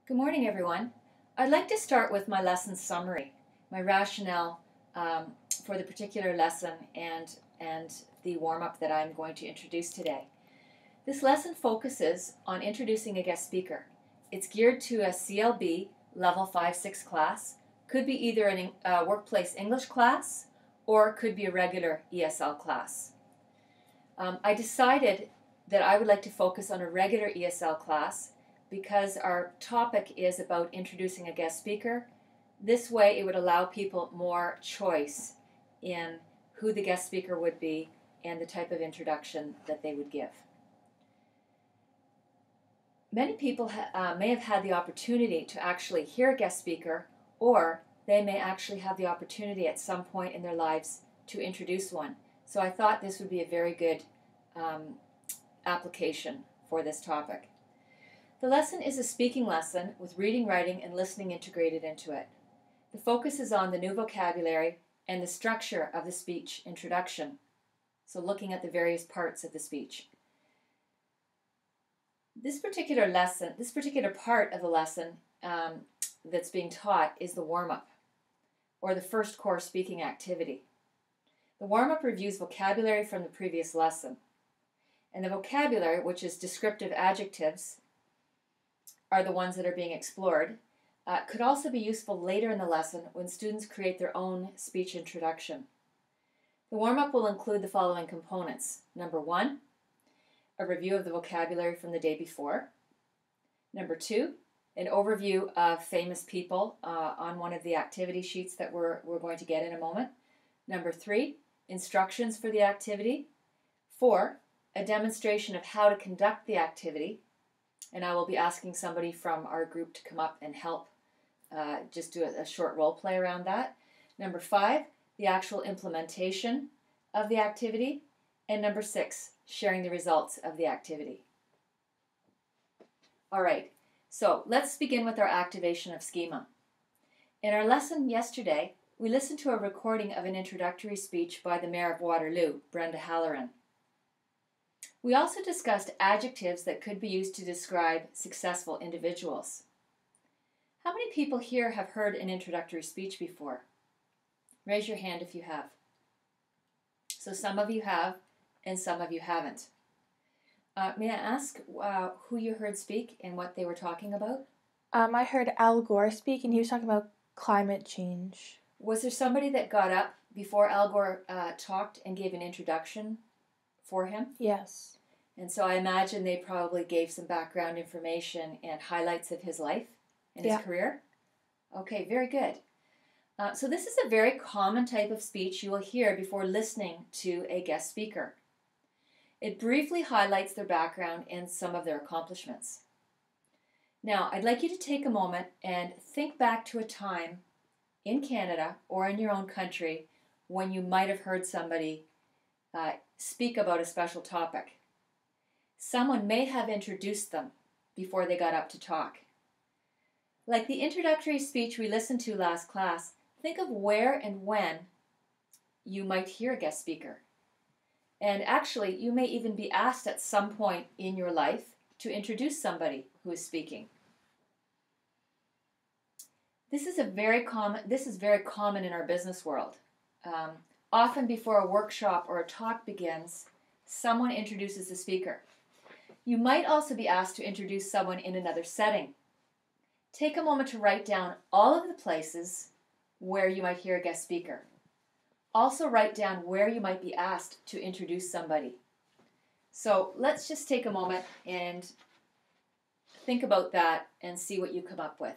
Good morning, everyone. I'd like to start with my lesson summary, my rationale for the particular lesson and the warm-up that I'm going to introduce today. This lesson focuses on introducing a guest speaker. It's geared to a CLB Level 5-6 class, could be either a workplace English class or could be a regular ESL class. I decided that I would like to focus on a regular ESL class because our topic is about introducing a guest speaker. This way it would allow people more choice in who the guest speaker would be and the type of introduction that they would give. Many people may have had the opportunity to actually hear a guest speaker, or they may actually have the opportunity at some point in their lives to introduce one. So I thought this would be a very good application for this topic. The lesson is a speaking lesson with reading, writing, and listening integrated into it. The focus is on the new vocabulary and the structure of the speech introduction, so looking at the various parts of the speech. This particular part of the lesson that's being taught is the warm-up, or the first core speaking activity. The warm-up reviews vocabulary from the previous lesson, and the vocabulary, which is descriptive adjectives, are the ones that are being explored, could also be useful later in the lesson when students create their own speech introduction. The warm-up will include the following components. Number 1, a review of the vocabulary from the day before. Number 2, an overview of famous people on one of the activity sheets that we're going to get in a moment. Number 3, instructions for the activity. 4, a demonstration of how to conduct the activity. And I will be asking somebody from our group to come up and help just do a short role play around that. Number 5, the actual implementation of the activity. And number 6, sharing the results of the activity. All right, so let's begin with our activation of schema. In our lesson yesterday, we listened to a recording of an introductory speech by the Mayor of Waterloo, Brenda Halloran. We also discussed adjectives that could be used to describe successful individuals. How many people here have heard an introductory speech before? Raise your hand if you have. So some of you have, and some of you haven't. May I ask who you heard speak and what they were talking about? I heard Al Gore speak, and he was talking about climate change. Was there somebody that got up before Al Gore talked and gave an introduction for him? Yes. And so I imagine they probably gave some background information and highlights of his life and his career. Okay, very good. So this is a very common type of speech you will hear before listening to a guest speaker. It briefly highlights their background and some of their accomplishments. Now, I'd like you to take a moment and think back to a time in Canada or in your own country when you might have heard somebody speak about a special topic. Someone may have introduced them before they got up to talk. Like the introductory speech we listened to last class, think of where and when you might hear a guest speaker. And actually, you may even be asked at some point in your life to introduce somebody who is speaking. This is very common in our business world. Often before a workshop or a talk begins, someone introduces the speaker. You might also be asked to introduce someone in another setting. Take a moment to write down all of the places where you might hear a guest speaker. Also write down where you might be asked to introduce somebody. So let's just take a moment and think about that and see what you come up with.